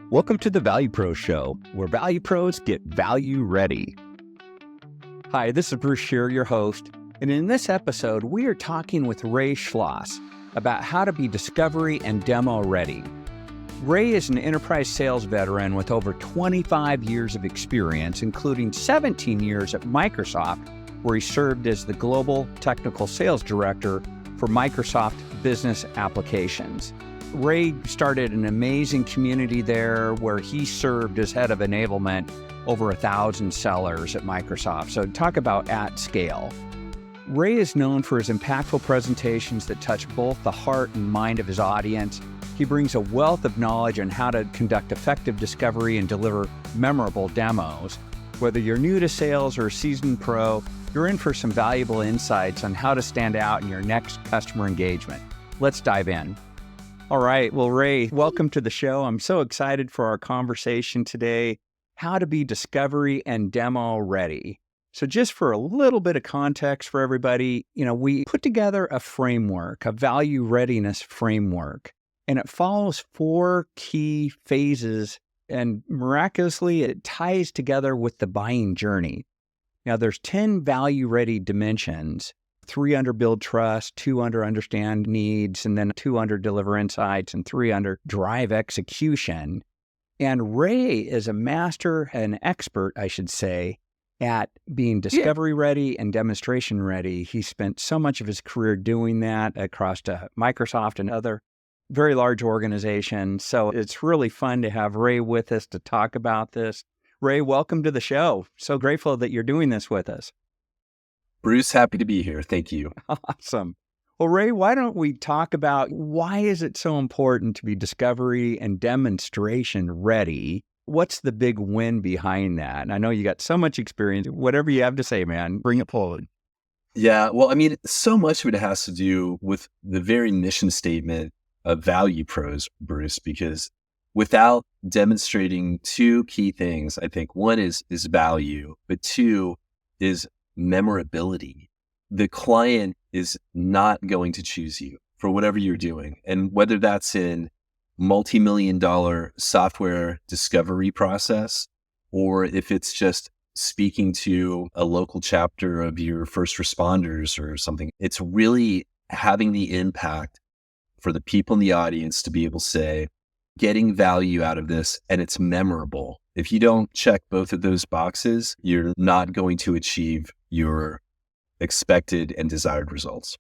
Welcome to the Value Pros Show, where Value Pros get value ready. Hi, this is Bruce Scheer, your host, and in this episode, we are talking with Ray Schloss about how to be discovery and demo ready. Ray is an enterprise sales veteran with over 25 years of experience, including 17 years at Microsoft, where he served as the Global Technical Sales Director for Microsoft Business Applications. Ray started an amazing community there where he served as head of enablement over 1,000 sellers at Microsoft. So talk about at scale. Ray is known for his impactful presentations that touch both the heart and mind of his audience. He brings a wealth of knowledge on how to conduct effective discovery and deliver memorable demos. Whether you're new to sales or a seasoned pro, you're in for some valuable insights on how to stand out in your next customer engagement. Let's dive in. All right. Well, Ray, welcome to the show. I'm so excited for our conversation today, how to be discovery and demo ready. So just for a little bit of context for everybody, we put together a framework, a value readiness framework, and it follows 4 key phases, and miraculously, it ties together with the buying journey. Now, there's 10 value-ready dimensions, 3 under build trust, 2 under understand needs, and then 2 under deliver insights, and 3 under drive execution. And Ray is a master, an expert, I should say, at being discovery ready and demonstration ready. He spent so much of his career doing that across Microsoft and other very large organizations. So it's really fun to have Ray with us to talk about this. Ray, welcome to the show. So grateful that you're doing this with us. Bruce, happy to be here. Thank you. Awesome. Well, Ray, why don't we talk about why is it so important to be discovery and demonstration ready? What's the big win behind that? And I know you got so much experience. Whatever you have to say, man, bring it forward. Yeah, well, so much of it has to do with the very mission statement of Value Pros, Bruce, because without demonstrating 2 key things, I think one is value, but 2 is memorability. The client is not going to choose you for whatever you're doing. And whether that's in multi-million-dollar software discovery process, or if it's just speaking to a local chapter of your first responders or something, it's really having the impact for the people in the audience to be able to say, getting value out of this, and it's memorable. If you don't check both of those boxes, you're not going to achieve your expected and desired results.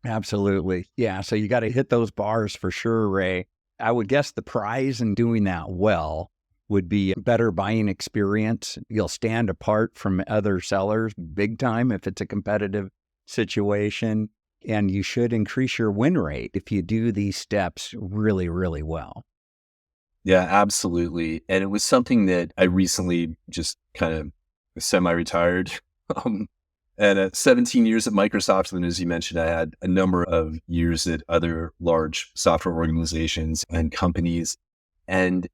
Absolutely. Yeah. So you got to hit those bars for sure, Ray. I would guess the prize in doing that well would be a better buying experience. You'll stand apart from other sellers big time if it's a competitive situation. And you should increase your win rate if you do these steps really, really well. Yeah, absolutely. And it was something that I recently just kind of semi-retired. And at 17 years at Microsoft, and as you mentioned, I had a number of years at other large software organizations and companies. And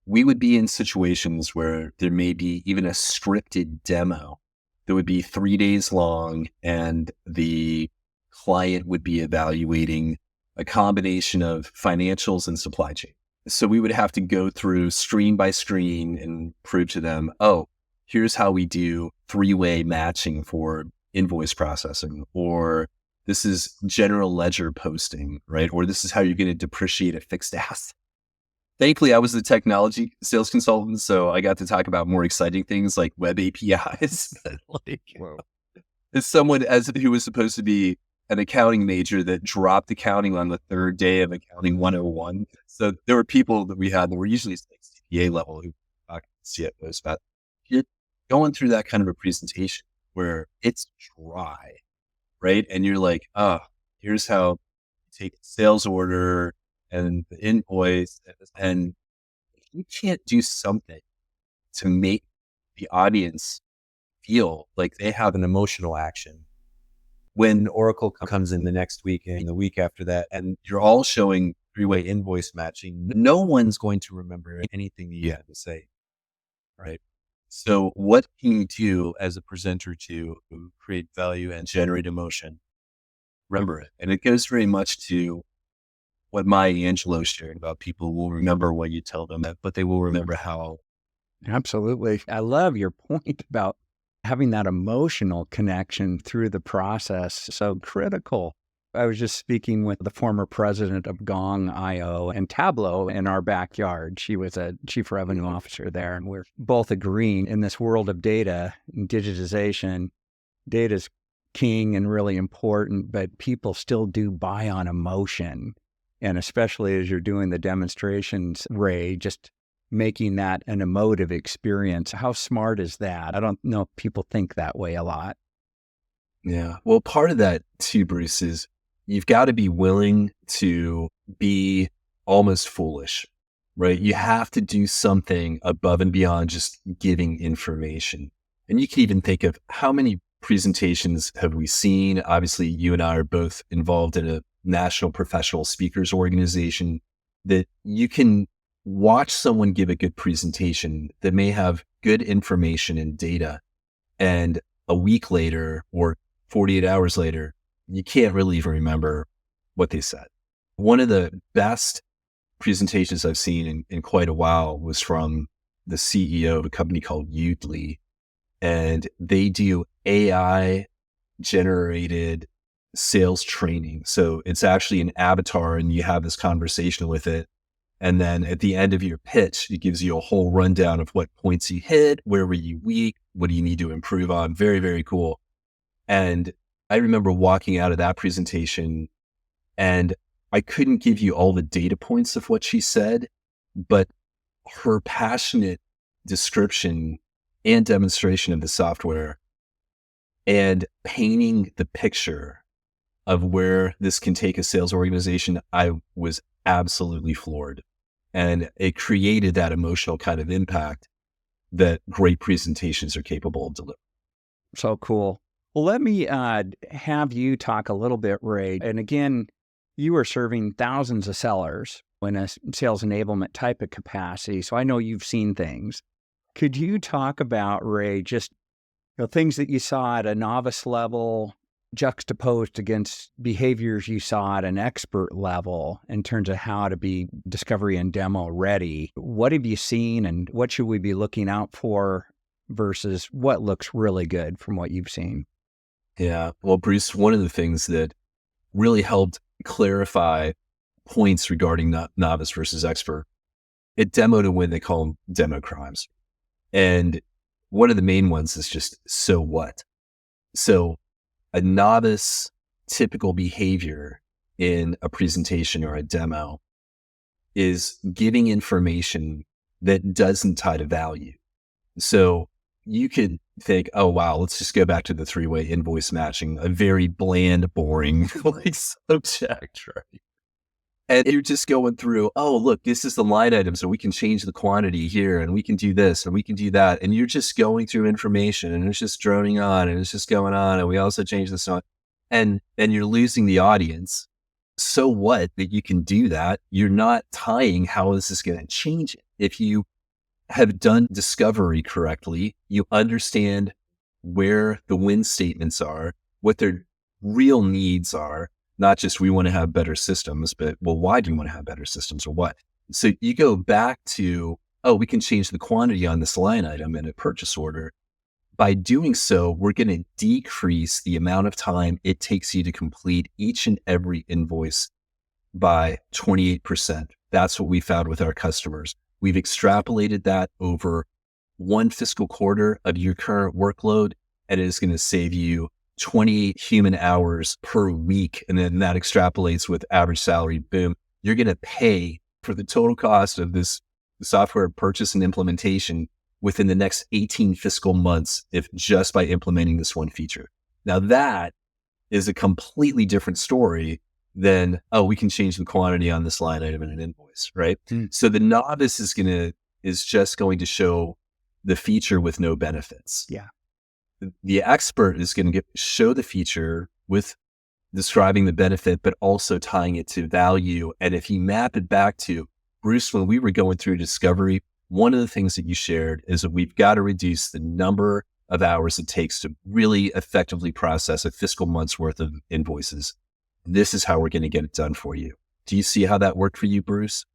we would be in situations where there may be even a scripted demo that would be 3 days long, and the client would be evaluating a combination of financials and supply chain. So we would have to go through screen by screen and prove to them, oh, here's how we do 3-way matching for invoice processing, or this is general ledger posting, right? Or this is how you're going to depreciate a fixed asset. Thankfully, I was a technology sales consultant, so I got to talk about more exciting things like web APIs. As someone who was supposed to be an accounting major that dropped accounting on the 3rd day of accounting 101. So there were people that we had that were usually like CPA level who talk CFOs about, you're going through that kind of a presentation where it's dry, right? And you're like, here's how you take a sales order and the invoice. And if you can't do something to make the audience feel like they have an emotional action, when Oracle comes in the next week and the week after that, and you're all showing 3-way invoice matching, no one's going to remember anything that you had to say, right? So what can you do as a presenter to create value and generate emotion? Remember it. And it goes very much to what Maya Angelou shared about people will remember what you tell them, but they will remember how. Absolutely. I love your point about having that emotional connection through the process. So critical. I was just speaking with the former president of Gong IO and Tableau in our backyard. She was a chief revenue officer there, and we're both agreeing in this world of data and digitization, data's king and really important, but people still do buy on emotion. And especially as you're doing the demonstrations, Ray, just making that an emotive experience. How smart is that? I don't know if people think that way a lot. Yeah. Well, part of that too, Bruce, is you've got to be willing to be almost foolish, right? You have to do something above and beyond just giving information. And you can even think of how many presentations have we seen? Obviously, you and I are both involved in a national professional speakers organization that you can watch someone give a good presentation that may have good information and data. And a week later or 48 hours later, you can't really even remember what they said. One of the best presentations I've seen in quite a while was from the CEO of a company called Udly. And they do AI generated sales training. So it's actually an avatar and you have this conversation with it. And then at the end of your pitch, it gives you a whole rundown of what points you hit, where were you weak, what do you need to improve on. Very, very cool. And I remember walking out of that presentation and I couldn't give you all the data points of what she said, but her passionate description and demonstration of the software and painting the picture of where this can take a sales organization, I was absolutely floored. And it created that emotional kind of impact that great presentations are capable of delivering. So cool. Well, let me have you talk a little bit, Ray. And again, you are serving thousands of sellers in a sales enablement type of capacity. So I know you've seen things. Could you talk about, Ray, just things that you saw at a novice level juxtaposed against behaviors you saw at an expert level in terms of how to be discovery and demo ready? What have you seen and what should we be looking out for versus what looks really good from what you've seen? Yeah. Well, Bruce, one of the things that really helped clarify points regarding novice versus expert, it demoed a win. They call them demo crimes. And one of the main ones is just, so what? So a novice typical behavior in a presentation or a demo is giving information that doesn't tie to value. So you could think, oh, wow, let's just go back to the three-way invoice matching, a very bland, boring like subject, right? And you're just going through, oh, look, this is the line item. So we can change the quantity here and we can do this and we can do that. And you're just going through information and it's just droning on and it's just going on. And we also change this on and you're losing the audience. So what that you can do that? You're not tying how this is going to change it. If you have done discovery correctly, you understand where the win statements are, what their real needs are. Not just we want to have better systems, but well, why do you want to have better systems or what? So you go back to, oh, we can change the quantity on this line item in a purchase order. By doing so, we're going to decrease the amount of time it takes you to complete each and every invoice by 28%. That's what we found with our customers. We've extrapolated that over one fiscal quarter of your current workload, and it is going to save you 28 human hours per week. And then that extrapolates with average salary. Boom. You're going to pay for the total cost of this software purchase and implementation within the next 18 fiscal months, if just by implementing this one feature. Now that is a completely different story than, oh, we can change the quantity on this line item in an invoice, right? So the novice is just going to show the feature with no benefits. Yeah. The expert is going to show the feature with describing the benefit, but also tying it to value. And if you map it back to, Bruce, when we were going through discovery, one of the things that you shared is that we've got to reduce the number of hours it takes to really effectively process a fiscal month's worth of invoices. This is how we're going to get it done for you. Do you see how that worked for you, Bruce?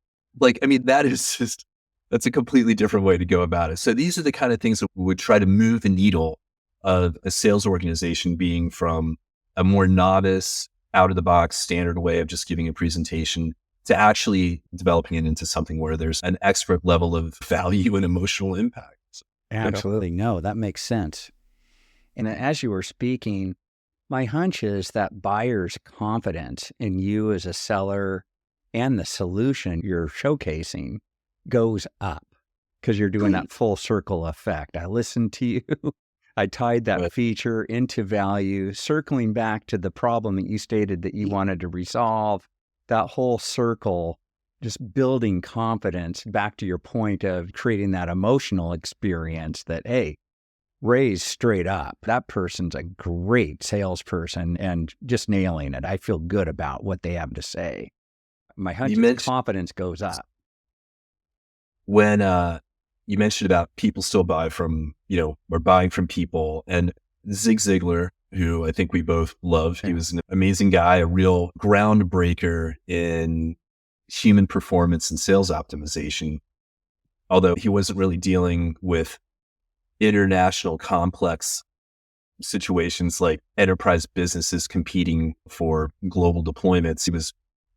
Like, I mean, that's a completely different way to go about it. So these are the kind of things that would try to move the needle of a sales organization being from a more novice, out of the box, standard way of just giving a presentation to actually developing it into something where there's an expert level of value and emotional impact. Absolutely. No, that makes sense. And as you were speaking, my hunch is that buyer's confidence in you as a seller and the solution you're showcasing goes up because you're doing that full circle effect. I listened to you. I tied that feature into value, circling back to the problem that you stated that you wanted to resolve. That whole circle, just building confidence back to your point of creating that emotional experience that, hey, Ray's straight up. That person's a great salesperson and just nailing it. I feel good about what they have to say. My hunch is confidence goes up. When you mentioned about people still buy from, or buying from people, and Zig Ziglar, who I think we both love, he was an amazing guy, a real groundbreaker in human performance and sales optimization, although he wasn't really dealing with international complex situations like enterprise businesses competing for global deployments.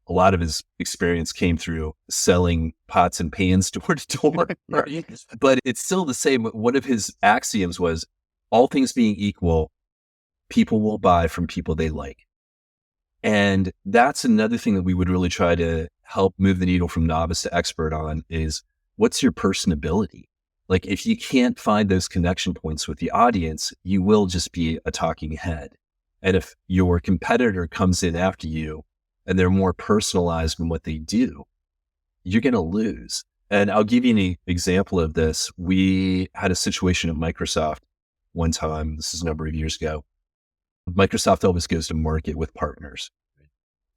A lot of his experience came through selling pots and pans door to door. But it's still the same. One of his axioms was, all things being equal, people will buy from people they like. And that's another thing that we would really try to help move the needle from novice to expert on is, what's your personability? Like, if you can't find those connection points with the audience, you will just be a talking head. And if your competitor comes in after you and they're more personalized in what they do, you're going to lose. And I'll give you an example of this. We had a situation at Microsoft one time. This is a number of years ago. Microsoft always goes to market with partners.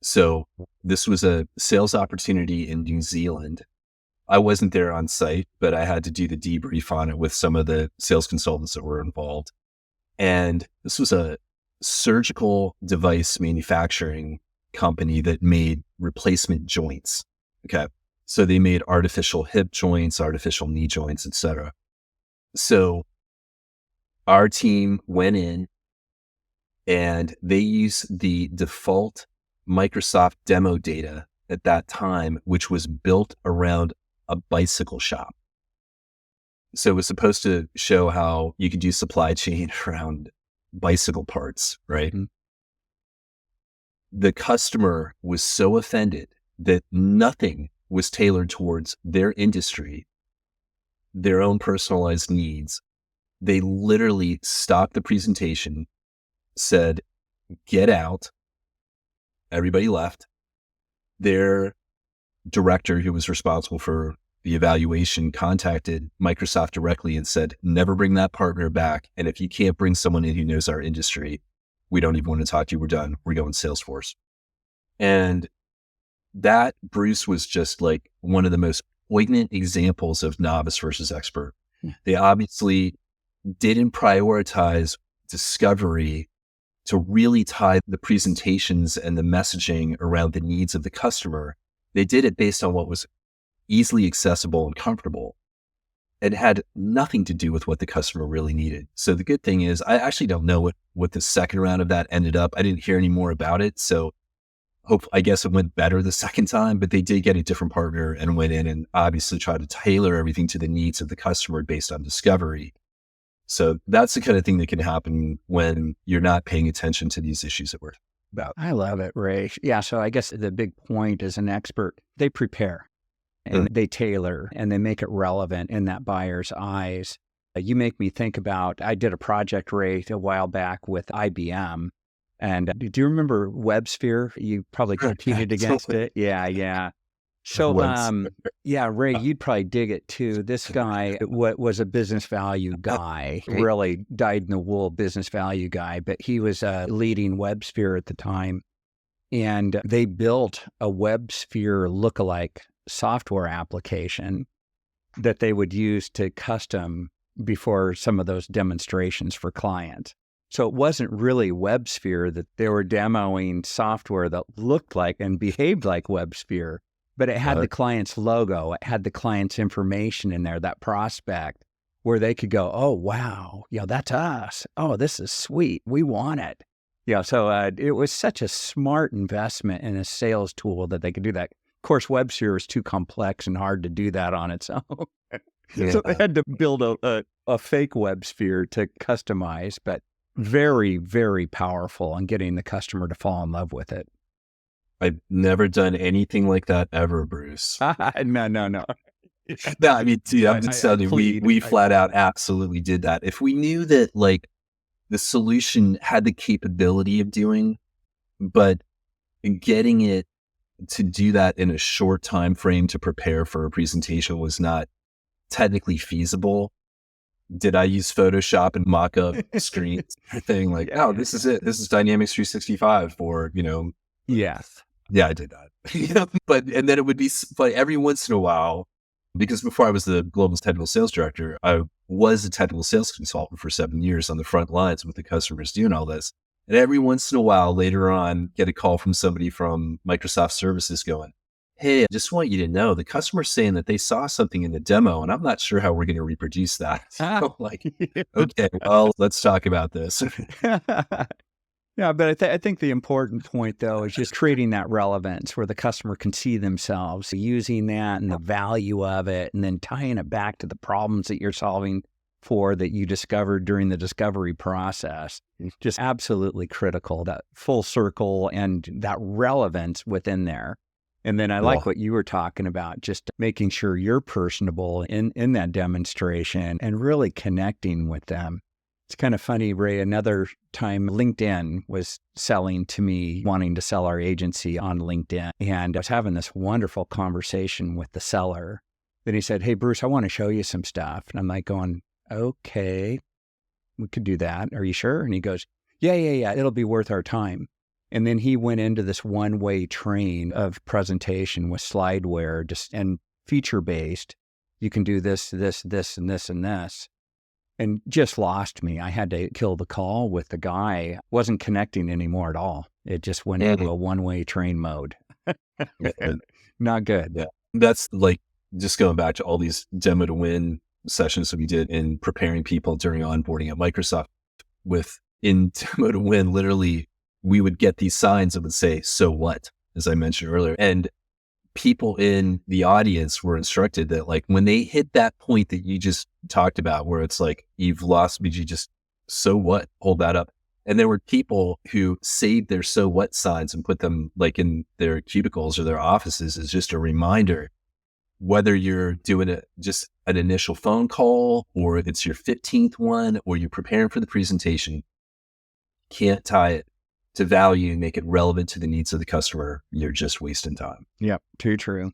So this was a sales opportunity in New Zealand. I wasn't there on site, but I had to do the debrief on it with some of the sales consultants that were involved. And this was a surgical device manufacturing company that made replacement joints. Okay. So they made artificial hip joints, artificial knee joints, etc. So our team went in and they used the default Microsoft demo data at that time, which was built around a bicycle shop. So it was supposed to show how you could do supply chain around bicycle parts, right? Mm-hmm. The customer was so offended that nothing was tailored towards their industry, their own personalized needs. They literally stopped the presentation, said, "Get out." Everybody left. Their director, who was responsible for the evaluation, contacted Microsoft directly and said, "Never bring that partner back. And if you can't bring someone in who knows our industry, we don't even want to talk to you. We're done. We're going Salesforce." And that, Bruce, was just like one of the most poignant examples of novice versus expert. They obviously didn't prioritize discovery to really tie the presentations and the messaging around the needs of the customer. They did it based on what was easily accessible and comfortable. It had nothing to do with what the customer really needed. So the good thing is, I actually don't know what the second round of that ended up. I didn't hear any more about it. So I guess it went better the second time, but they did get a different partner and went in and obviously tried to tailor everything to the needs of the customer based on discovery. So that's the kind of thing that can happen when you're not paying attention to these issues that we're about. I love it, Ray. Yeah. So I guess the big point as an expert, they prepare and they tailor and they make it relevant in that buyer's eyes. You make me think about, I did a project, Ray, a while back with IBM. And do you remember WebSphere? You probably competed against it. Yeah. So, Ray, you'd probably dig it too. This guy was a business value guy, really dyed-in-the-wool business value guy, but he was leading WebSphere at the time. And they built a WebSphere lookalike software application that they would use to custom before some of those demonstrations for clients. So it wasn't really WebSphere that they were demoing software that looked like and behaved like WebSphere, but it had the client's logo, it had the client's information in there, that prospect, where they could go, oh, wow, that's us. Oh, this is sweet. We want it. So it was such a smart investment in a sales tool that they could do that. Of course, WebSphere is too complex and hard to do that on its own. So they had to build a fake WebSphere to customize, but very, very powerful on getting the customer to fall in love with it. I've never done anything like that ever, Bruce. No. No, I mean, dude, I'm just telling you, we flat out absolutely did that. If we knew that like the solution had the capability of doing, but getting it to do that in a short time frame to prepare for a presentation was not technically feasible. Did I use Photoshop and mock up screens thing like, oh, this is it. This is Dynamics 365 for, Yes. Yeah, I did that. And then it would be like every once in a while, because before I was the global technical sales director, I was a technical sales consultant for 7 years on the front lines with the customers doing all this. And every once in a while later on, get a call from somebody from Microsoft Services going, hey, I just want you to know the customer's saying that they saw something in the demo and I'm not sure how we're going to reproduce that. So like, okay, well, let's talk about this. Yeah, but I think the important point, though, is just creating that relevance where the customer can see themselves using that and the value of it, and then tying it back to the problems that you're solving for that you discovered during the discovery process. Just absolutely critical, that full circle and that relevance within there. And then I like what you were talking about, just making sure you're personable in that demonstration and really connecting with them. It's kind of funny, Ray, another time LinkedIn was selling to me, wanting to sell our agency on LinkedIn. And I was having this wonderful conversation with the seller. Then he said, hey, Bruce, I want to show you some stuff. And I'm like going, okay, we could do that. Are you sure? And he goes, yeah, it'll be worth our time. And then he went into this one-way train of presentation with slideware and feature-based. You can do this, this, and this, and this. And just lost me. I had to kill the call with the guy. Wasn't connecting anymore at all. It just went into a one-way train mode. Not good. Yeah. That's like just going back to all these demo to win sessions that we did in preparing people during onboarding at Microsoft. In demo to win, literally, we would get these signs that would say, so what, as I mentioned earlier. And people in the audience were instructed that like when they hit that point that you just talked about, where it's like, you've lost me, you just, so what, hold that up. And there were people who saved their so what signs and put them like in their cubicles or their offices as just a reminder, whether you're doing just an initial phone call or if it's your 15th one or you're preparing for the presentation, can't tie it to value and make it relevant to the needs of the customer. You're just wasting time. Yep. Too true.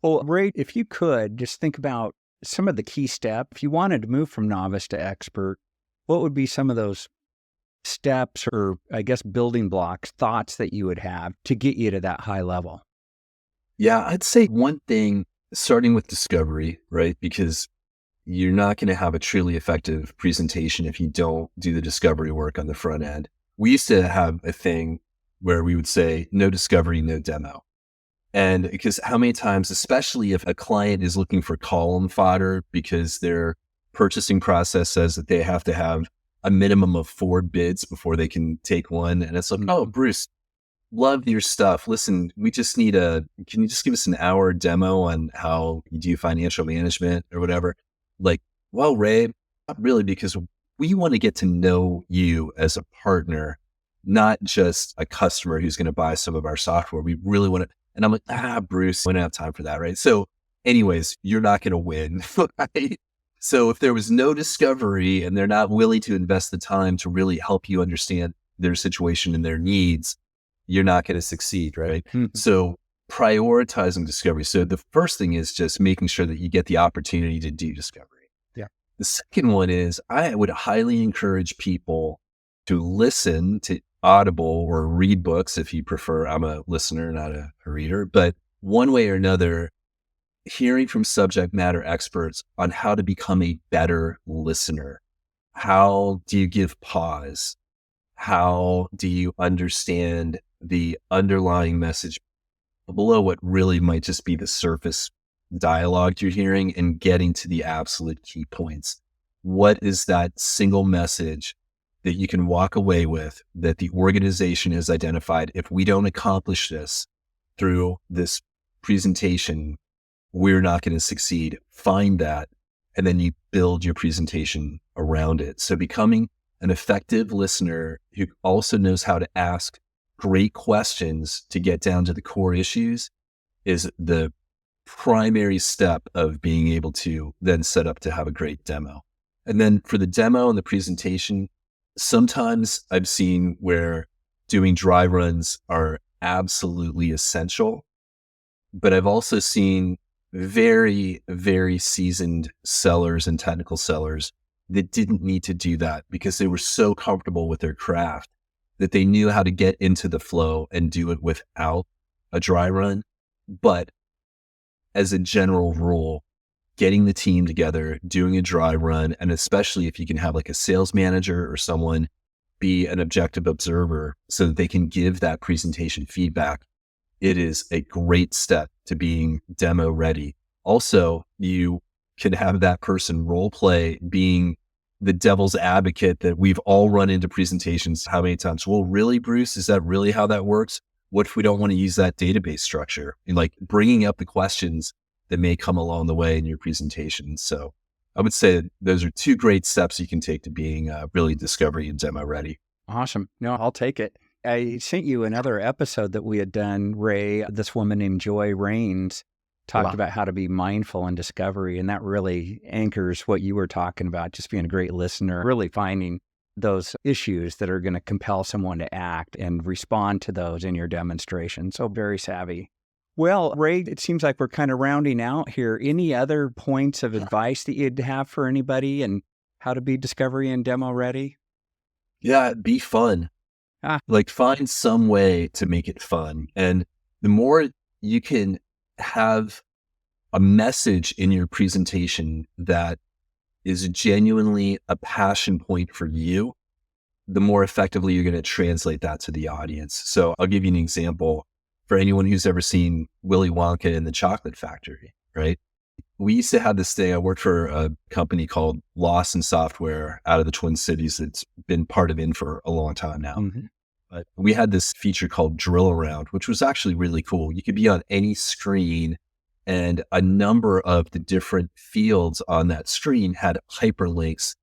Well, Ray, if you could just think about some of the key steps, if you wanted to move from novice to expert, what would be some of those steps or I guess building blocks, thoughts that you would have to get you to that high level? Yeah, I'd say one thing, starting with discovery, right? Because you're not going to have a truly effective presentation if you don't do the discovery work on the front end. We used to have a thing where we would say, no discovery, no demo. And because how many times, especially if a client is looking for column fodder because their purchasing process says that they have to have a minimum of 4 bids before they can take one. And it's like, oh, Bruce, love your stuff. Listen, we just need can you just give us an hour demo on how you do financial management or whatever? Like, well, Ray, not really, because we want to get to know you as a partner, not just a customer who's going to buy some of our software. We really want to. And I'm like, Bruce, we don't have time for that, right? So anyways, you're not going to win, right? So if there was no discovery and they're not willing to invest the time to really help you understand their situation and their needs, you're not going to succeed, right? Mm-hmm. So prioritizing discovery. So the first thing is just making sure that you get the opportunity to do discovery. The second one is I would highly encourage people to listen to Audible or read books if you prefer. I'm a listener, not a reader, but one way or another, hearing from subject matter experts on how to become a better listener, How do you give pause? How do you understand the underlying message below what really might just be the surface dialogue you're hearing and getting to the absolute key points? What is that single message that you can walk away with that the organization has identified? If we don't accomplish this through this presentation, we're not going to succeed. Find that, and then you build your presentation around it. So becoming an effective listener who also knows how to ask great questions to get down to the core issues is the primary step of being able to then set up to have a great demo. And then for the demo and the presentation, sometimes I've seen where doing dry runs are absolutely essential, but I've also seen very, very seasoned sellers and technical sellers that didn't need to do that because they were so comfortable with their craft that they knew how to get into the flow and do it without a dry run. But as a general rule, getting the team together, doing a dry run, and especially if you can have like a sales manager or someone be an objective observer so that they can give that presentation feedback, it is a great step to being demo ready. Also, you can have that person role play being the devil's advocate that we've all run into presentations how many times. Well, really, Bruce, is that really how that works? What if we don't want to use that database structure? And like bringing up the questions that may come along the way in your presentation. So I would say that those are two great steps you can take to being really discovery and demo ready. Awesome. No, I'll take it. I sent you another episode that we had done, Ray. This woman named Joy Rains talked about how to be mindful in discovery. And that really anchors what you were talking about, just being a great listener, really finding those issues that are going to compel someone to act and respond to those in your demonstration. So very savvy. Well, Ray, it seems like we're kind of rounding out here. Any other points of advice that you'd have for anybody and how to be discovery and demo ready? Yeah, be fun. Like find some way to make it fun. And the more you can have a message in your presentation that is genuinely a passion point for you, the more effectively you're going to translate that to the audience. So I'll give you an example for anyone who's ever seen Willy Wonka and the Chocolate Factory, right? We used to have this thing. I worked for a company called Lawson Software out of the Twin Cities that's been part of for a long time now. Mm-hmm. But we had this feature called Drill Around, which was actually really cool. You could be on any screen and a number of the different fields on that screen had hyperlinks,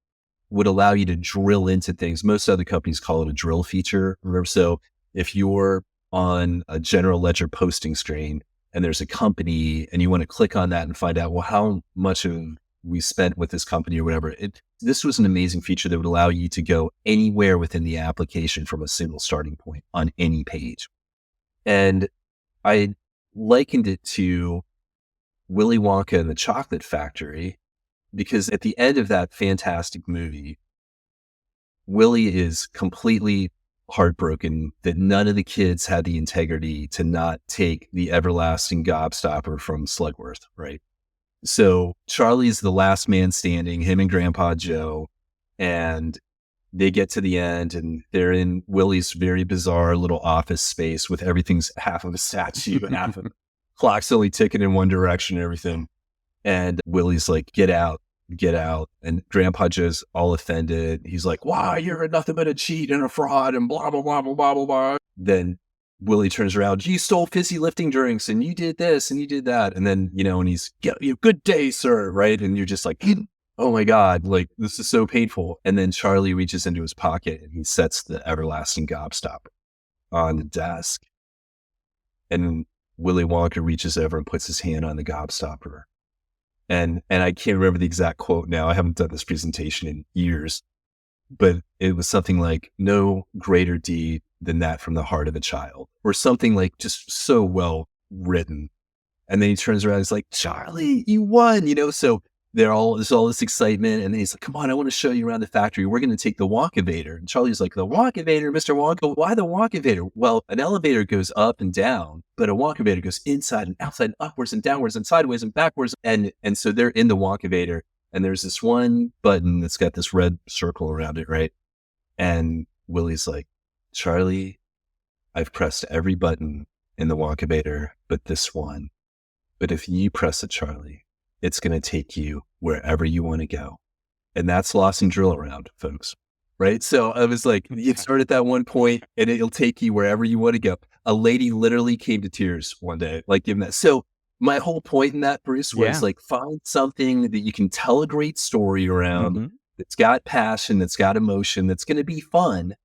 would allow you to drill into things. Most other companies call it a drill feature. So if you're on a general ledger posting screen and there's a company and you want to click on that and find out, well, how much have we spent with this company or whatever. This was an amazing feature that would allow you to go anywhere within the application from a single starting point on any page. And I likened it to Willy Wonka and the Chocolate Factory because at the end of that fantastic movie, Willy is completely heartbroken that none of the kids had the integrity to not take the everlasting gobstopper from Slugworth, right? So Charlie's the last man standing, him and Grandpa Joe, and they get to the end and they're in Willy's very bizarre little office space with everything's half of a statue and half of clock's only ticking in one direction and everything. And Willy's like, get out. And Grandpa Joe's all offended. He's like, wow, you're nothing but a cheat and a fraud and blah, blah, blah, blah, blah, blah, blah. Then Willy turns around, you stole fizzy lifting drinks and you did this and you did that. And then, and he's, good day, sir. Right. And you're just like, oh my God, like this is so painful. And then Charlie reaches into his pocket and he sets the everlasting gobstopper on the desk. And Willy Wonka reaches over and puts his hand on the gobstopper. And I can't remember the exact quote now. I haven't done this presentation in years, but it was something like, no greater deed than that from the heart of a child, or something like just so well written. And then he turns around and he's like, Charlie, you won, so there's all this excitement. And then he's like, come on, I want to show you around the factory. We're going to take the Wonkavator. And Charlie's like, the Wonkavator, Mr. Wonka, why the Wonkavator? Well, an elevator goes up and down, but a Wonkavator goes inside and outside, and upwards and downwards and sideways and backwards. And so they're in the Wonkavator. And there's this one button that's got this red circle around it, right? And Willie's like, Charlie, I've pressed every button in the Wonkabator but this one. But if you press it, Charlie, it's going to take you wherever you want to go. And that's loss and drill around, folks. Right? So I was like, you start at that one point and it'll take you wherever you want to go. A lady literally came to tears one day, like giving that. So my whole point in that, Bruce, was like, find something that you can tell a great story around, that's got passion, that's got emotion, that's going to be fun.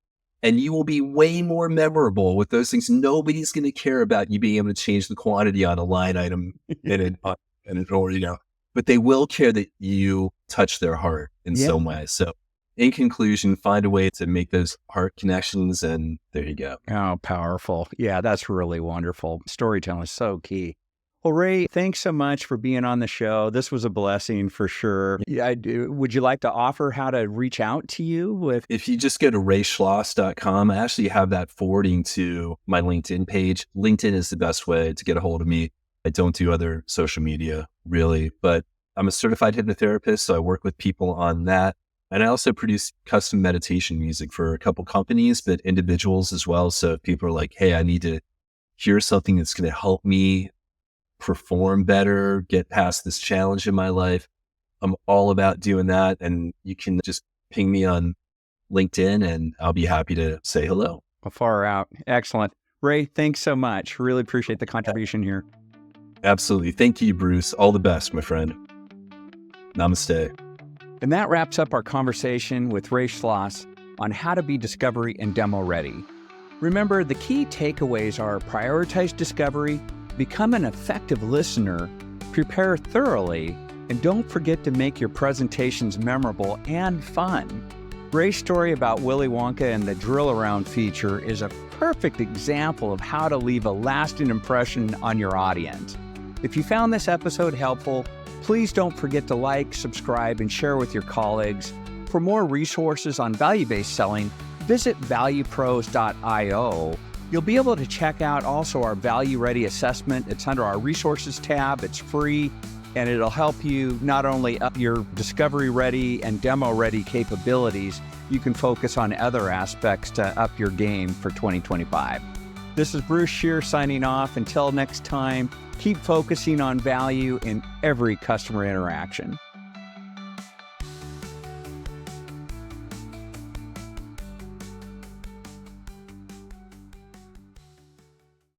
And you will be way more memorable with those things. Nobody's going to care about you being able to change the quantity on a line item or, but they will care that you touch their heart in some way. So in conclusion, find a way to make those heart connections, and there you go. Oh, powerful. Yeah, that's really wonderful. Storytelling is so key. Well, Ray, thanks so much for being on the show. This was a blessing for sure. Would you like to offer how to reach out to you? If you just go to rayschloss.com, I actually have that forwarding to my LinkedIn page. LinkedIn is the best way to get a hold of me. I don't do other social media really, but I'm a certified hypnotherapist, so I work with people on that. And I also produce custom meditation music for a couple companies, but individuals as well. So if people are like, hey, I need to hear something that's going to help me perform better, get past this challenge in my life, I'm all about doing that. And you can just ping me on LinkedIn and I'll be happy to say hello. Far out. Excellent. Ray, thanks so much. Really appreciate the contribution here. Absolutely. Thank you, Bruce. All the best, my friend. Namaste. And that wraps up our conversation with Ray Schloss on how to be discovery and demo ready. Remember, the key takeaways are prioritize discovery, become an effective listener, prepare thoroughly, and don't forget to make your presentations memorable and fun. Ray's story about Willy Wonka and the drill around feature is a perfect example of how to leave a lasting impression on your audience. If you found this episode helpful, please don't forget to like, subscribe, and share with your colleagues. For more resources on value-based selling, visit valuepros.io. You'll be able to check out also our Value Ready assessment. It's under our resources tab. It's free, and it'll help you not only up your discovery ready and demo ready capabilities, you can focus on other aspects to up your game for 2025. This is Bruce Scheer signing off. Until next time, keep focusing on value in every customer interaction.